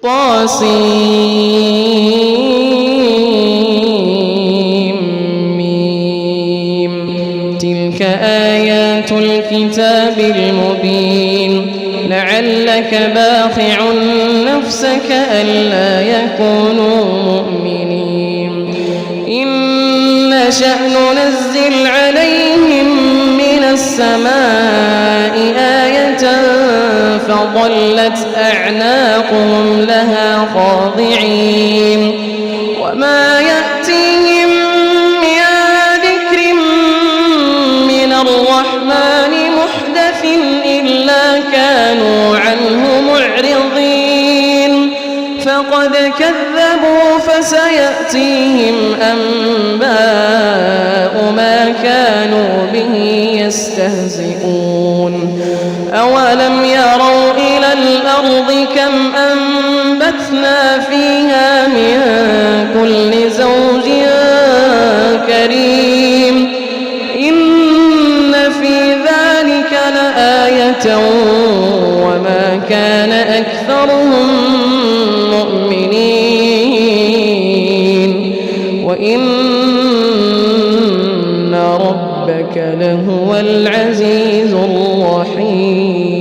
طاسيم تلك آيات الكتاب المبين لعلك باخع نفسك ألا يكونوا مؤمنين إن نشأ ننزل عليهم من السماء آية فظلت أعناقهم لها خاضعين وما يأتيهم من ذكر من الرحمن محدث إلا كانوا عنه معرضين فقد كذبوا فسيأتيهم أنباء ما كانوا به يستهزئون أولم يروا إلى الأرض كم أنبتنا فيها من كل زوج كريم إن في ذلك لآية وما كان أكثرهم مؤمنين وإن ربك لهو العزيز الرحيم